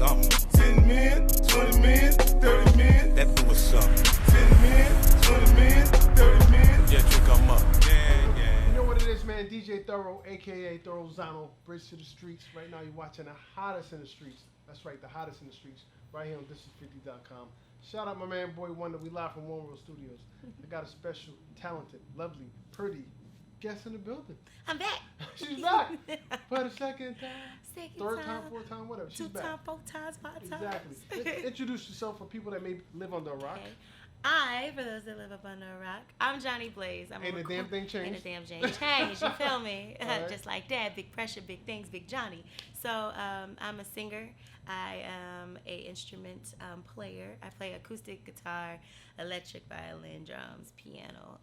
something. 10 men, 20 men, 30 men. That boo was something. 10 men, 20 men, 30 men. Yeah, drink 'em up. You know what it is, man? DJ Thoro, a.k.a. Thoro Zano, Bridge to the Streets. Right now you're watching the hottest in the streets. That's right, the hottest in the streets. Right here on thisis50.com. Shout out my man, Boy Wonder. We live from One World Studios. I got a special, talented, lovely, pretty guest in the building. I'm back. She's back. For the second time. Third time, fourth time, whatever. She's back. 2 times, 4 times, 5 times. Exactly. Introduce yourself for people that may live under a rock. Okay. For those that live up under a rock, I'm Jhonni Blaze. Ain't a damn thing changed. Ain't a damn thing changed. You feel me? Right. Just like that. Big pressure, big things, big Johnny. So I'm a singer. I am a instrument player. I play acoustic guitar, electric violin, drums, piano.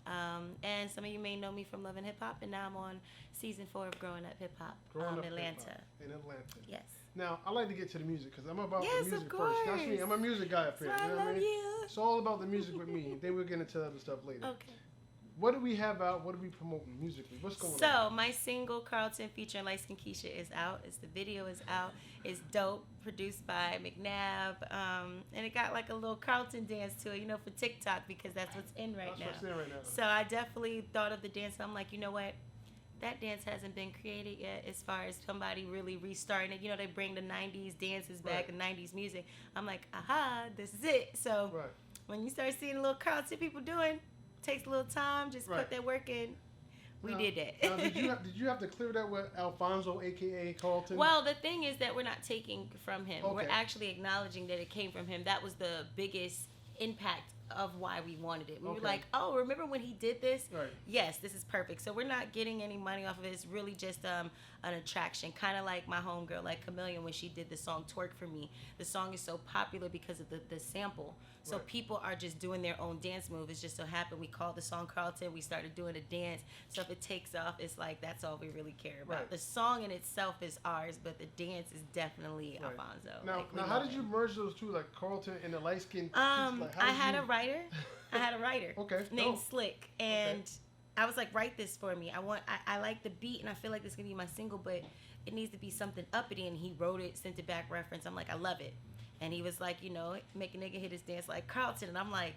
And some of you may know me from Love and Hip Hop, and now I'm on season 4 of Growing Up Hip Hop in Atlanta. In Atlanta. Yes. Now, I like to get to the music because I'm about Yes, the music of course. first. That's me. I'm a music guy up here. That's why You know I what I love mean? you. It's all about the music with me. Then we'll get into other stuff later. Okay. What do we have out? What are we promoting musically? What's going on? So my single Carlton featuring Light Skin Keisha is out. The video is out. It's dope. Produced by McNabb. And it got like a little Carlton dance to it, for TikTok because that's what's in right now. That's what's in right now. So I definitely thought of the dance. I'm like, you know what? That dance hasn't been created yet as far as somebody really restarting it. They bring the 90s dances back, and 90s music. I'm like, aha, this is it. So when you start seeing little Carlton people doing, takes a little time, just put that work in. We did that. Now, did you have to clear that with Alfonso, a.k.a. Carlton? Well, the thing is that we're not taking from him. Okay. We're actually acknowledging that it came from him. That was the biggest impact of why we wanted it. We were like, oh, remember when he did this? Right. Yes, this is perfect. So we're not getting any money off of it. It's really just an attraction, kind of like my homegirl, like Chameleon, when she did the song Twerk For Me. The song is so popular because of the sample. So people are just doing their own dance move. It's just so happened we called the song Carlton. We started doing a dance. So if it takes off, it's like that's all we really care about. Right. The song in itself is ours, but the dance is definitely Alfonso. Now how did you merge those two, like Carlton and the light skin? I had a writer. Okay. Named Slick, and I was like, write this for me. I like the beat, and I feel like this is gonna be my single, but it needs to be something uppity. And he wrote it, sent it back, reference. I'm like, I love it. And he was like, make a nigga hit his dance like Carlton. And I'm like,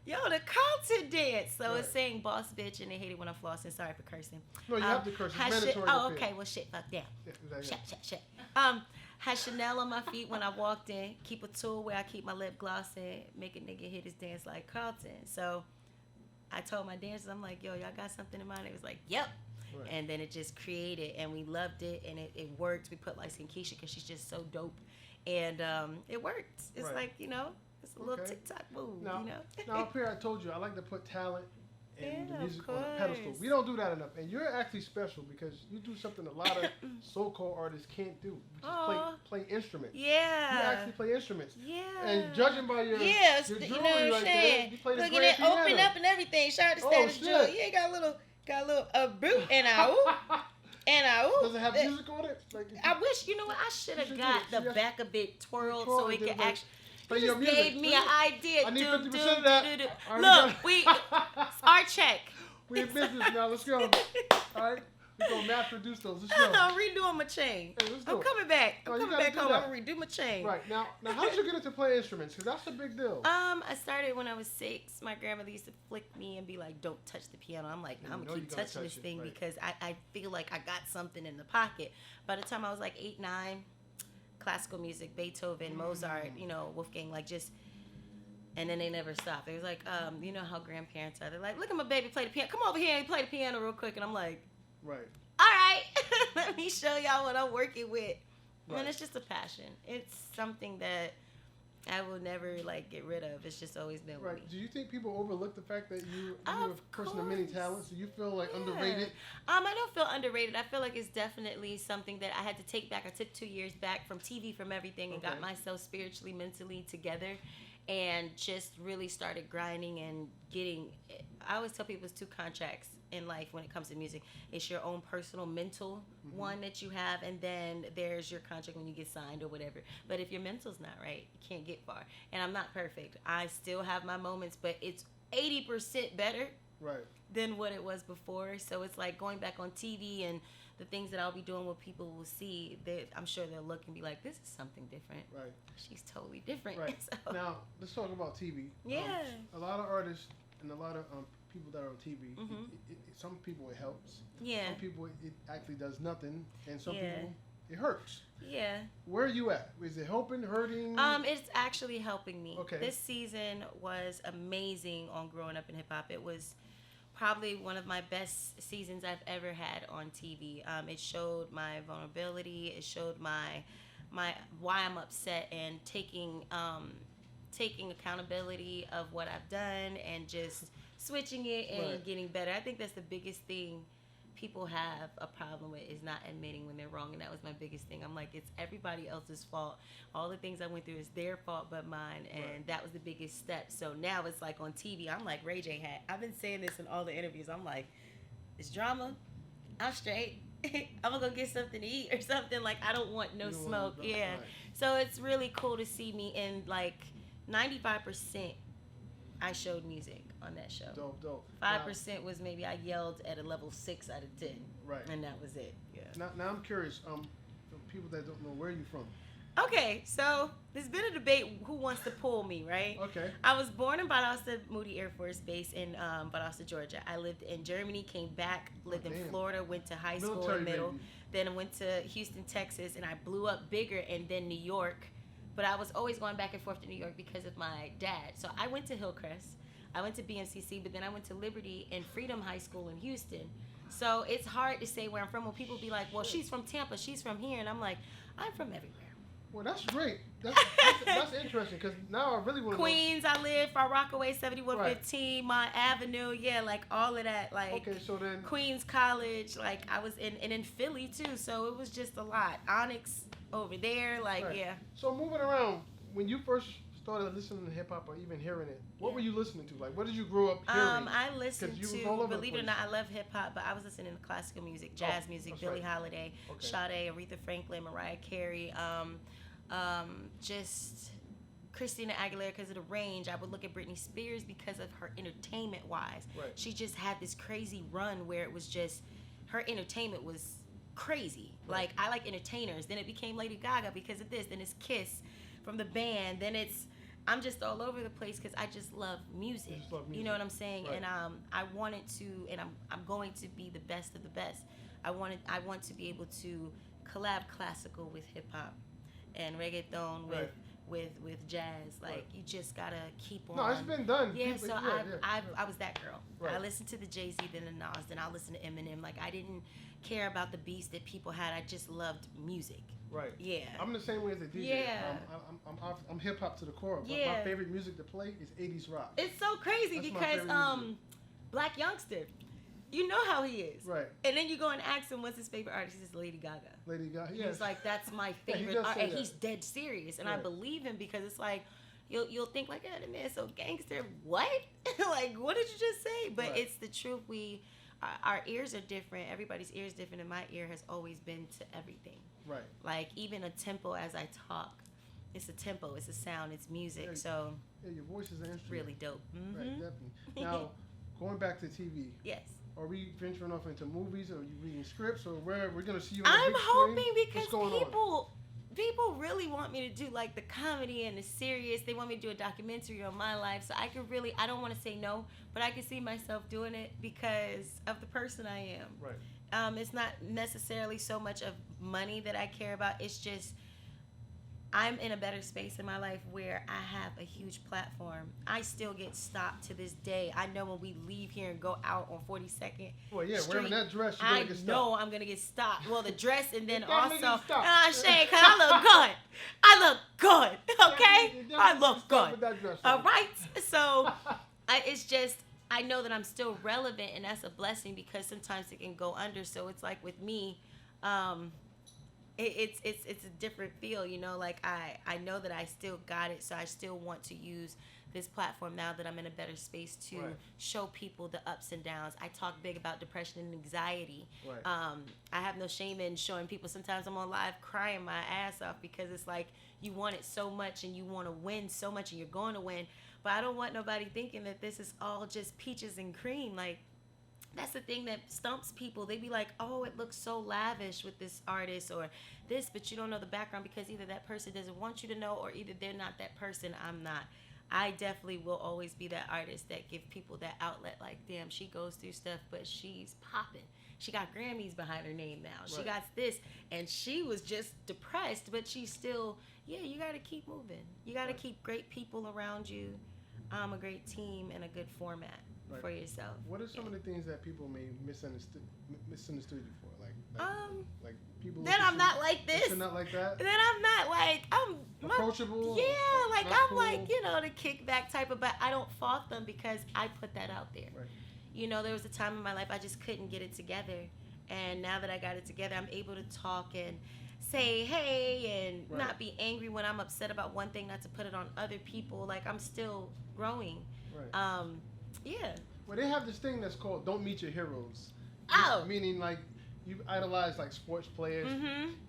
yo, the Carlton dance. So it's saying boss bitch, and they hate it when I'm flossing. Sorry for cursing. No, you have to curse. It's mandatory. Okay. Well, shit. Fuck down. Yeah, Shit. Had Chanel on my feet when I walked in. Keep a tool where I keep my lip gloss in. Make a nigga hit his dance like Carlton. So I told my dancers, I'm like, yo, y'all got something in mind? It was like, yep. Right. And then it just created, and we loved it, and it worked. We put Light Skin Keisha because she's just so dope. And it worked. It's like, it's a little TikTok move, Now up here I told you I like to put talent and the music on a pedestal. We don't do that enough. And you're actually special because you do something a lot of so-called artists can't do, which is play instruments. Yeah. You actually play instruments. Yeah. And judging by your jewelry right there, you play the Look grand at that, open piano. up and everything. Shout out to Status Jewelry. Yeah, got a little boot and Does it have music on it? I wish, I should have got the back a bit twirled so it could actually. You just gave me an idea. I need 50% of that. Look, our check. We in business now. Let's go. All right. We're going to mass produce those. Let's go. I'm redoing my chain. Hey, let's go. I'm coming back. I'm coming back home. That. I'm going to redo my chain. Right. Now how did you get into playing instruments? Because that's a big deal. I started when I was 6. My grandmother used to flick me and be like, don't touch the piano. I'm like, no, I'm going to keep touching this thing because I feel like I got something in the pocket. By the time I was like 8, 9, classical music, Beethoven, Mozart, Wolfgang, and then they never stopped. It was like, you know how grandparents are. They're like, look at my baby play the piano. Come over here and play the piano real quick. And I'm like, right. All right, let me show y'all what I'm working with. Right. And it's just a passion. It's something that I will never get rid of. It's just always been with me. Do you think people overlook the fact that you're a person of many talents? Do you feel underrated? I don't feel underrated. I feel like it's definitely something that I had to take back. I took 2 years back from TV, from everything, and got myself spiritually, mentally together, and just really started grinding and getting. I always tell people it's 2 contracts in life when it comes to music. It's your own personal mental one that you have, and then there's your contract when you get signed or whatever. But if your mental's not right, you can't get far. And I'm not perfect. I still have my moments, but it's 80% better than what it was before. So it's like going back on TV and the things that I'll be doing, what people will see, I'm sure they'll look and be like, this is something different. Right. She's totally different. Right. So. Now, let's talk about TV. Yeah. A lot of artists and a lot of people that are on TV, Mm-hmm. some people it helps. Yeah. Some people it actually does nothing, and some Yeah. people it hurts. Yeah. Where are you at? Is it helping, hurting? It's actually helping me. Okay. This season was amazing on Growing Up in Hip Hop. It was probably one of my best seasons I've ever had on TV. It showed my vulnerability. It showed my why I'm upset, and taking accountability of what I've done and just switching it and Right. getting better. I think that's the biggest thing people have a problem with, is not admitting when they're wrong, and that was my biggest thing. I'm like, it's everybody else's fault. All the things I went through is their fault but mine, and Right. that was the biggest step. So now it's like on TV, I'm like Ray J had. I've been saying this in all the interviews. I'm like, it's drama. I'm straight. I'm gonna go get something to eat or something. Like, I don't want no You don't smoke. want Yeah. right. So it's really cool to see me in, like, 95%. I showed music on that show. Dope. 5% was maybe I yelled at a level 6 out of 10. Right. And that was it. Yeah. Now I'm curious. For people that don't know, where are you from? Okay, so there's been a debate who wants to pull me, right? Okay. I was born in Valdosta Moody Air Force Base in Valdosta, Georgia. I lived in Germany, came back, lived in damn. Florida, went to high school Military and middle, baby. then I went to Houston, Texas, and I blew up bigger, and then New York. But I was always going back and forth to New York because of my dad. So I went to Hillcrest, I went to BMCC, but then I went to Liberty and Freedom High School in Houston. So it's hard to say where I'm from when people be like, well, she's from Tampa, she's from here. And I'm like, I'm from everywhere. Well, that's great. That's interesting, because now I really want to Queens, I live, Far Rockaway, 7115, Mont Avenue, yeah, like all of that, like Okay, so then Queens College, like I was in Philly too, so it was just a lot. Onyx over there, like Right. yeah. So moving around, when you first started listening to hip hop or even hearing it, what were you listening to? Like, what did you grow up hearing? I listened 'Cause you was all over to, the believe it or place. not, I love hip hop, but I was listening to classical music, jazz music, that's Billie right. Holiday, Okay. Sade, Aretha Franklin, Mariah Carey, just Christina Aguilera because of the range. I would look at Britney Spears because of her entertainment wise. Right. She just had this crazy run where it was just, her entertainment was crazy. Right. Like, I like entertainers. Then it became Lady Gaga because of this. Then it's Kiss from the band. Then it's, I'm just all over the place because I just love music. You just love You music. know what I'm saying? Right. And I wanted to, and I'm going to be the best of the best. I want to be able to collab classical with hip hop and reggaeton with Right. with jazz. Like, Right. you just gotta keep on. No, it's been done. Yeah, People- so yeah. I was that girl. Right. I listened to the Jay-Z, then the Nas, then I listened to Eminem. Like, I didn't care about the beats that people had. I just loved music. Right. Yeah. I'm the same way as a DJ. Yeah. I'm hip hop to the core. But Yeah. my favorite music to play is 80s rock. It's so crazy That's my because favorite music. Black Youngster, you know how he is. Right. And then you go and ask him what's his favorite artist. He says Lady Gaga. Lady Gaga. He's Yes. like, that's my Yeah, he favorite does art. say And that. he's dead serious. And I Right. believe him because it's like, you'll think like, yeah, the man's so gangster. What? Like, what did you just say? But Right. it's the truth. Our ears are different. Everybody's ear is different. And my ear has always been to everything. Right. Like, even a tempo as I talk. It's a tempo. It's a sound. It's music. Yeah. So, Yeah, your voice is an instrument. really dope. Right, Mhm. definitely. Now, going back to TV, Yes. are we venturing off into movies, or are you reading scripts, or where we're gonna see you on the I'm big hoping screen? because What's going on? people really want me to do like the comedy and the serious. They want me to do a documentary on my life, so I don't want to say no, but I can see myself doing it because of the person I am. Right. It's not necessarily so much of money that I care about. It's just I'm in a better space in my life where I have a huge platform. I still get stopped to this day. I know when we leave here and go out on 42nd Well, yeah, Street, wearing that dress, you're I gonna get stopped. know I'm gonna get stopped. Well, the dress and then You're definitely also, getting stopped. Shay, cause I look good. I look good. Okay, You're definitely I getting look stopped with good. that dress All on. right. So, it's just I know that I'm still relevant, and that's a blessing because sometimes it can go under. So it's like with me, it's a different feel, you know. Like I know that I still got it, so I still want to use this platform now that I'm in a better space to Right. show people the ups and downs. I talk big about depression and anxiety. Right. I have no shame in showing people. Sometimes I'm on live crying my ass off because it's like you want it so much and you want to win so much and you're going to win. But I don't want nobody thinking that this is all just peaches and cream. Like, that's the thing that stumps people. They be like, oh, it looks so lavish with this artist or this, but you don't know the background because either that person doesn't want you to know or either they're not that person. I'm not. I definitely will always be that artist that give people that outlet. Like, damn, she goes through stuff, but she's popping. She got Grammys behind her name now. She got this, and she was just depressed, but she's still, you got to keep moving. You got to keep great people around you, a great team, and a good format for yourself. What are some of the things that people may misunderstood you for? Like people. Then I'm not like this. You're not like that. Then I'm not like approachable. Yeah, like I'm cool. like the kickback type of. But I don't fault them because I put that out there. Right. There was a time in my life I just couldn't get it together, and now that I got it together, I'm able to talk and say hey and not be angry when I'm upset about one thing, not to put it on other people. Like I'm still growing. Right. Yeah. Well, they have this thing that's called "Don't Meet Your Heroes." Oh. Meaning like. You idolize like sports players,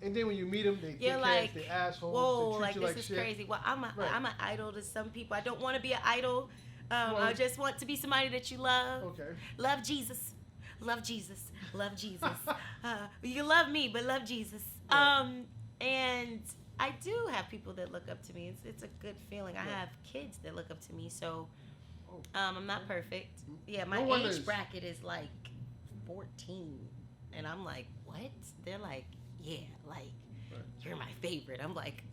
and then when you meet them, you're like, they assholes. whoa, they treat you this like is shit. crazy. Well, I'm an idol to some people. I don't want to be an idol. I just want to be somebody that you love. Okay. Love Jesus. Love Jesus. Love Jesus. You love me, but love Jesus. Right. And I do have people that look up to me. It's a good feeling. I have kids that look up to me. So I'm not perfect. Yeah, my age bracket is like 14. And I'm like, what? They're like, yeah, like, you're my favorite. I'm like,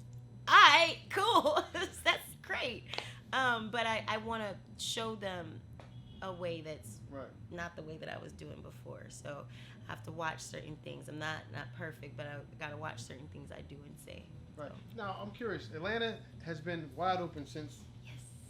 all right, cool. That's great. But I want to show them a way that's not the way that I was doing before. So I have to watch certain things. I'm not perfect, but I got to watch certain things I do and say. Right. So. Now, I'm curious. Atlanta has been wide open since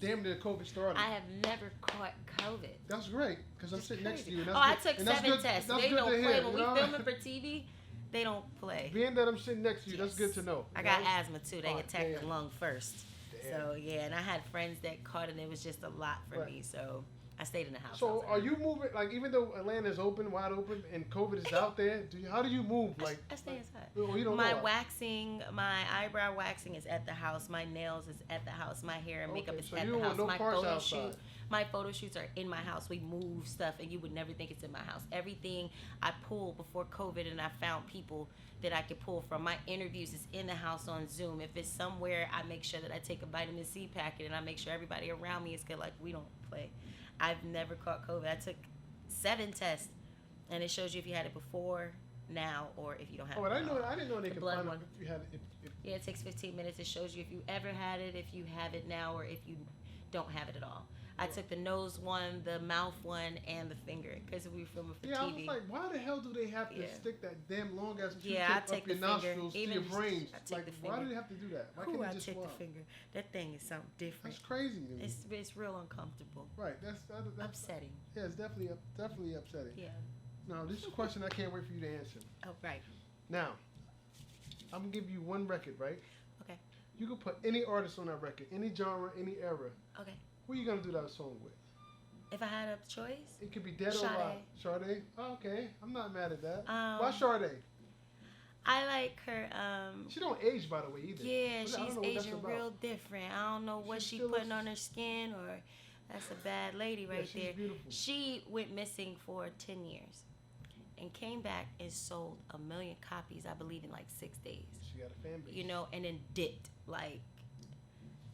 damn near COVID started. I have never caught COVID. That's great, because I'm sitting next to you. And I took 7 tests. They don't play. When we filming for TV, they don't play. Being that I'm sitting next to you, that's good to know. I got asthma, too. They attacked the lung first. Damn. So, and I had friends that caught it, and it was just a lot for me. So, I stayed in the house. So, are you moving, like, even though Atlanta's open, wide open, and COVID is out there, how do you move? Like, I stay inside. Well, you don't my know. waxing, my eyebrow waxing is at the house. My nails is at the house. My hair and makeup is at you the don't house. want My photo shoots are in my house. We move stuff, and you would never think it's in my house. Everything I pulled before COVID, and I found people that I could pull from. My interviews is in the house on Zoom. If it's somewhere, I make sure that I take a vitamin C packet, and I make sure everybody around me is good. Like, we don't play. I've never caught COVID. I took 7 tests, and it shows you if you had it before, now, or if you don't have it. I didn't know they could find out if you had it. Yeah, it takes 15 minutes. It shows you if you ever had it, if you have it now, or if you don't have it at all. I took the nose one, the mouth one, and the finger, because we were filming for TV. I was like, why the hell do they have to stick that damn long ass tube I up your nostrils to your brains? Like, why do they have to do that? Why can't they just take the finger? That thing is something different. That's crazy to me. It's real uncomfortable. Right. That's upsetting. Yeah, it's definitely upsetting. Yeah. Now, this is a question I can't wait for you to answer. Oh, right. Now, I'm gonna give you one record, right? Okay. You can put any artist on that record, any genre, any era. Okay. Who are you gonna do that song with? If I had a choice? It could be dead or alive. Sade? Oh, okay. I'm not mad at that. Why Sade? I like her. She don't age, by the way, either. Yeah, she's aging real different. I don't know what she's putting on her skin, or that's a bad lady right she's there. Beautiful. She went missing for 10 years and came back and sold 1 million copies, I believe, in like 6 days. She got a fan base. And then dipped. Like,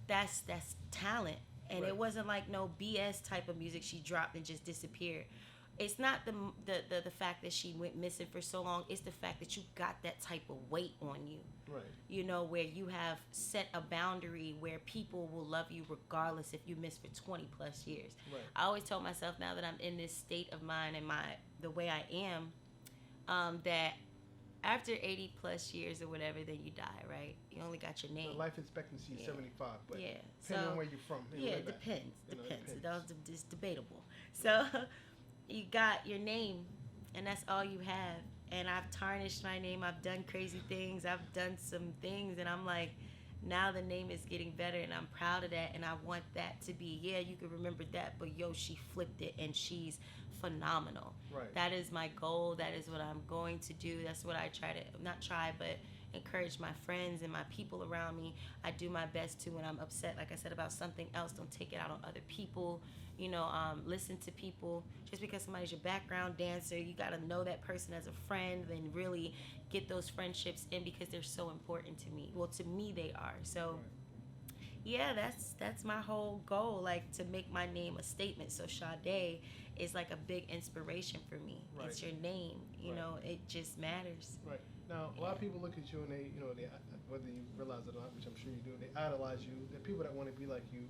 that's talent. And it wasn't like no BS type of music she dropped and just disappeared. It's not the fact that she went missing for so long. It's the fact that you got that type of weight on you. Right. Where you have set a boundary where people will love you regardless if you miss for 20 plus years. Right. I always tell myself now that I'm in this state of mind and the way I am, that after 80 plus years or whatever, then you die, right? You only got your name. The life expectancy is 75, but depending on where you're from. It depends. It's debatable. So you got your name, and that's all you have. And I've tarnished my name. I've done crazy things. I've done some things, and I'm like, now the name is getting better, and I'm proud of that, and I want that to be, you can remember that, but she flipped it, and she's phenomenal. Right. That is my goal. That is what I'm going to do. That's what I encourage my friends and my people around me. I do my best to, when I'm upset, like I said, about something else, don't take it out on other people. Listen to people. Just because somebody's your background dancer, you got to know that person as a friend, then really get those friendships in, because they're so important to me. Well, to me they are. So yeah, that's my whole goal, like to make my name a statement. So Sade is like a big inspiration for me. Right. It's your name, you know, it just matters. Right. Now, a lot of people look at you and they, they, whether you realize it or not, which I'm sure you do, they idolize you. There are people that want to be like you,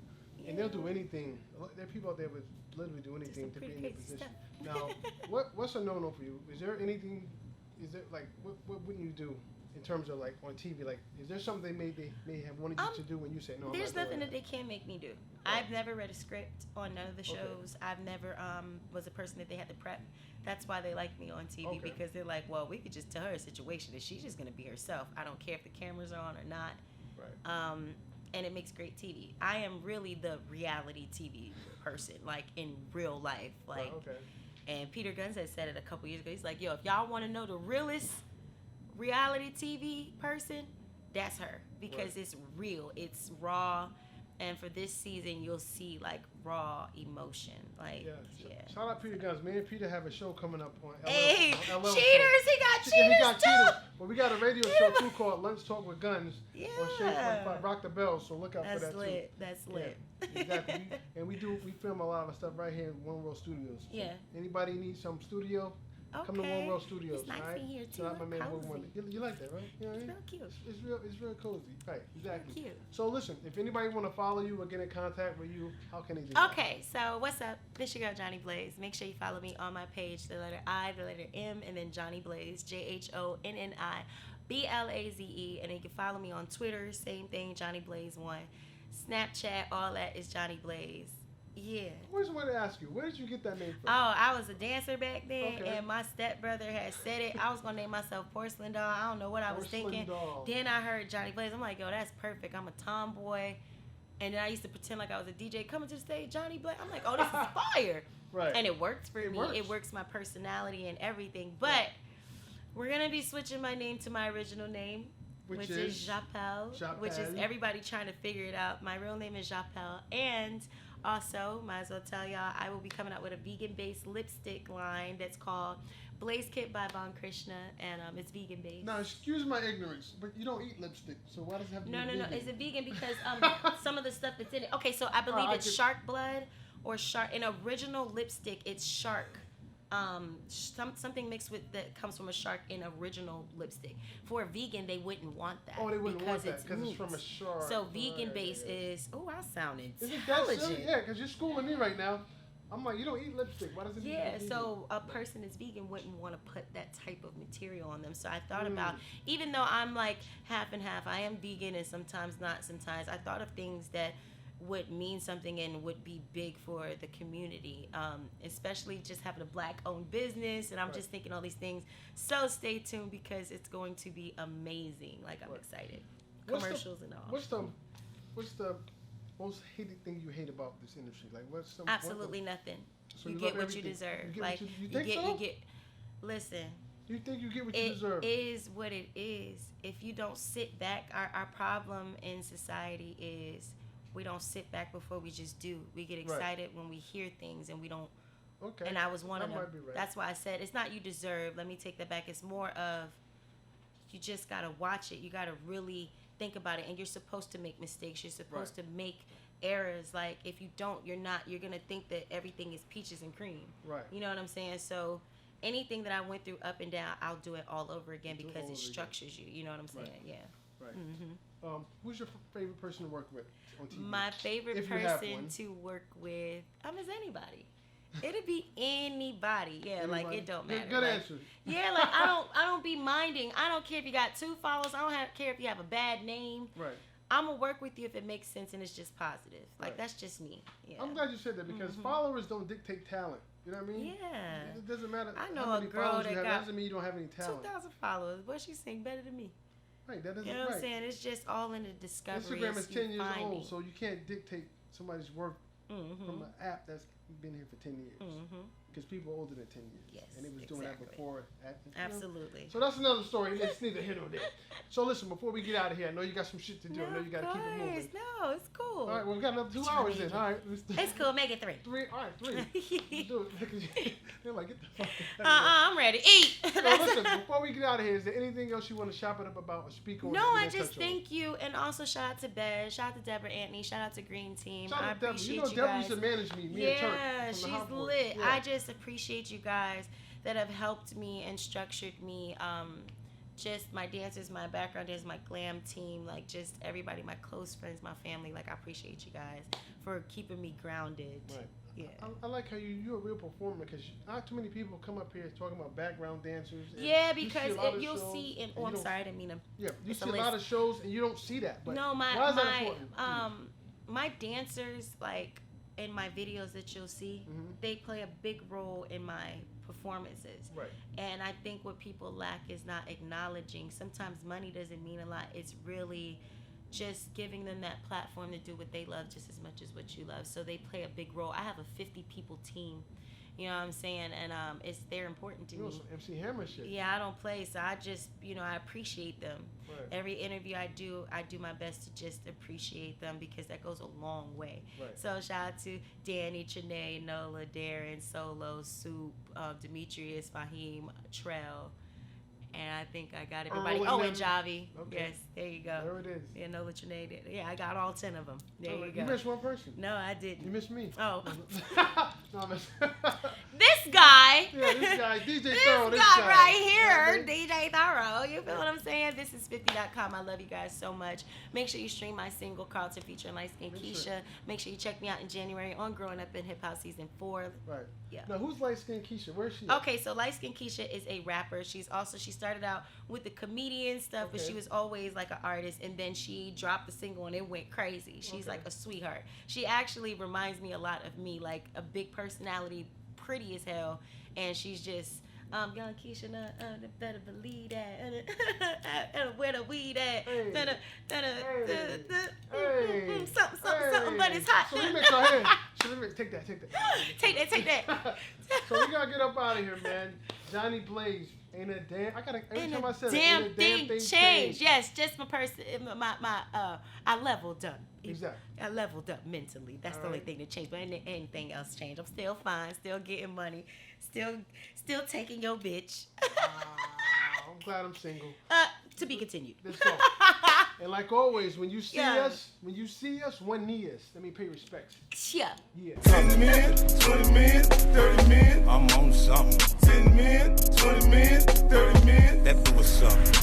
and they'll do anything. There are people out there that literally do anything to be in your position. Now, what's a no-no for you? Is there anything? Is there like what wouldn't you do in terms of like on TV? Like, is there something they may have wanted you to do when you say no? There's nothing that they can't make me do. I've never read a script on none of the shows. I've never was a person that they had to prep. That's why they like me on TV, because they're like, well, we could just tell her a situation and she's just gonna be herself. I don't care if the cameras are on or not. Right. And it makes great TV. I am really the reality TV person, like in real life, like. And Peter Guns had said it a couple years ago. He's like, yo, if y'all want to know the realest reality TV person, that's her, because it's real, it's raw. And for this season, you'll see like raw emotion. Like, Shout out Peter Guns. Me and Peter have a show coming up on LL. Hey, on LL cheaters! He got cheaters too. But we got a radio show too called Lunch Talk with Guns. Yeah. On Shade 45. Rock the Bell. So look out for that lit. too. That's lit. Yeah, exactly. And we film a lot of stuff right here in One World Studios. So anybody needs some studio? Come to One World Studios. It's nice right? in here too. So my man you like that, right? You know what I mean? It's real cute. It's real cozy. Right, exactly. Real cute. So listen, if anybody want to follow you or get in contact with you, how can they do that? Okay, so what's up? This your girl Jhonni Blaze. Make sure you follow me on my page, the letter I, the letter M, and then Jhonni Blaze, JHONNI BLAZE, and then you can follow me on Twitter, same thing, Jhonni Blaze 1. Snapchat, all that is Jhonni Blaze. Yeah. I always wanted to ask you, where did you get that name from? Oh, I was a dancer back then, and my stepbrother had said it. I was gonna name myself Porcelain Doll. I don't know what I was thinking. Then I heard Jhonni Blaze. I'm like, yo, that's perfect. I'm a tomboy. And then I used to pretend like I was a DJ coming to the stage, Jhonni Blaze. I'm like, oh, this is fire. Right. And it worked for me. It works my personality and everything. But we're gonna be switching my name to my original name, which is Japelle, which is everybody trying to figure it out. My real name is Japelle, and also, might as well tell y'all, I will be coming out with a vegan-based lipstick line that's called Blaze Kit by Von Krishna, and it's vegan-based. Now, excuse my ignorance, but you don't eat lipstick, so why does it have to be vegan? No. It's a vegan because some of the stuff that's in it. Okay, so I believe it's shark blood or shark. In original lipstick, it's shark. Something mixed with that comes from a shark in original lipstick. For a vegan, they wouldn't want that. Oh, they wouldn't want that because it's from a shark. So vegan base is. Oh, I sound intelligent. Is it that because you're schooling me right now. I'm like, you don't eat lipstick. Why does it? Yeah, so a person that's vegan wouldn't want to put that type of material on them. So I thought about, even though I'm like half and half, I am vegan and sometimes not. Sometimes I thought of things that would mean something and would be big for the community, especially just having a black-owned business, and I'm just thinking all these things. So stay tuned because it's going to be amazing. Like, I'm excited. Commercials and all. What's the most hated thing you hate about this industry? Like, what's some? Absolutely nothing. So you get what you deserve. You think so? You get. Listen. You think you get what you deserve? It is what it is. If you don't sit back, our problem in society is we don't sit back before we just do. We get excited when we hear things and we don't. Okay. And I was one of them. Might be right. That's why I said it's not you deserve. Let me take that back. It's more of you just gotta watch it. You gotta really think about it. And you're supposed to make mistakes. You're supposed to make errors. Like if you don't, you're not. You're gonna think that everything is peaches and cream. Right. You know what I'm saying? So anything that I went through up and down, I'll do it all over again because it structures you. You know what I'm saying? Right. Yeah. Right. Mm-hmm. Who's your favorite person to work with on TV? My favorite person to work with, is anybody. It'd be anybody. Yeah, Anybody? Like it don't matter. Good like, answer. Yeah, like I don't be minding. I don't care if you got 2 followers. I don't care if you have a bad name. Right. I'm gonna work with you if it makes sense and it's just positive. Like that's just me. Yeah. I'm glad you said that because followers don't dictate talent. You know what I mean? Yeah. It doesn't matter. I know how many a girl followers that you have. got Doesn't mean you don't have any talent. 2,000 followers, but she sing better than me. Right. That doesn't. You know what I'm saying? It's just all in the discovery. Instagram is 10 years finding. old, so you can't dictate somebody's work from an app that's You've been here for 10 years. Mm-hmm. Because people are older than 10 years. Yes, And they was doing that before. Absolutely. So that's another story. It's neither here nor there. So listen, before we get out of here, I know you got some shit to do. I know you got to keep it moving. No, it's cool. All right, well, we got another 2 hours then. All right. It's cool. Make it 3. 3. All right, 3. Let's do it. They're like, get the fuck out. I'm ready. Eat. So listen, before we get out of here, is there anything else you want to chop it up about or speak on? No, I just thank you. And also shout out to Bez. Shout out to Deborah Anthony. Shout out to Green Team. Shout I out to Deborah. appreciate You know, you Deborah guys. used to manage me and Turk. Yeah, From the she's Hot Boys. lit. Yeah. I just appreciate you guys that have helped me and structured me. Just my dancers, my background dancers, my glam team, like just everybody, my close friends, my family. Like I appreciate you guys for keeping me grounded. Right. Yeah. I like how you're a real performer because not too many people come up here talking about background dancers. And Yeah, you see because a lot of you'll shows see in. and Oh, you I'm don't- sorry, I didn't mean to. Yeah, you It's see a a lot list. of shows and you don't see that. But No, why is that important? my dancers, like in my videos that you'll see, they play a big role in my performances. Right. And I think what people lack is not acknowledging. Sometimes money doesn't mean a lot. It's really just giving them that platform to do what they love just as much as what you love. So they play a big role. I have a 50 people team. You know what I'm saying? And they're important to You know, me. some MC Hammer shit. Yeah, I don't play, so I just, I appreciate them. Right. Every interview I do my best to just appreciate them because that goes a long way. Right. So shout out to Danny, Trinae, Nola, Darren, Solo, Soup, Demetrius, Fahim, Trell, and I think I got everybody. Earl Oh, and and them. Javi. Okay. Yes, there you go. There it is. Yeah, Nola, Trinae. Yeah, I got all 10 of them. There Oh, you go. You missed one person. No, I You didn't. missed me. Oh. No, I missed. This guy. Yeah, this guy, DJ This Thoro. This guy guy right here, Yeah, DJ Thoro. You feel what I'm saying? This is 50.com. I love you guys so much. Make sure you stream my single, Carlton, featuring Light Skin Make Keisha. sure. Make sure you check me out in January on Growing Up in Hip Hop Season 4. Right. Yeah. Now, who's light skinned Keisha? Where's she? At? Okay, so Light Skin Keisha is a rapper. She started out with the comedian stuff, but Okay. she was always like an artist, and then she dropped the single and it went crazy. She's Okay. like a sweetheart. She actually reminds me a lot of me, like a big personality, pretty as hell, and she's just young Keisha, better believe that, where the weed at, Hey. Hey. something, but it's hot. So let me make our head. So let me take that. Take that. So we gotta get up out of here, man. Jhonni Blaze, ain't a damn. Every time I said it, damn ain't a damn thing changed. Yes, just my person. I leveled up. Exactly. I leveled up mentally. That's the only thing that changed. But anything else changed. I'm still fine. Still getting money. Still taking your bitch. I'm glad I'm single. To be continued. Let's go. And like always, when you see Yeah. us, one knee us. Let me pay respects. Yeah. Yeah. 10 men, 20 men, 30 men. I'm on something. 10 men, 20 men, 30 men. That was something.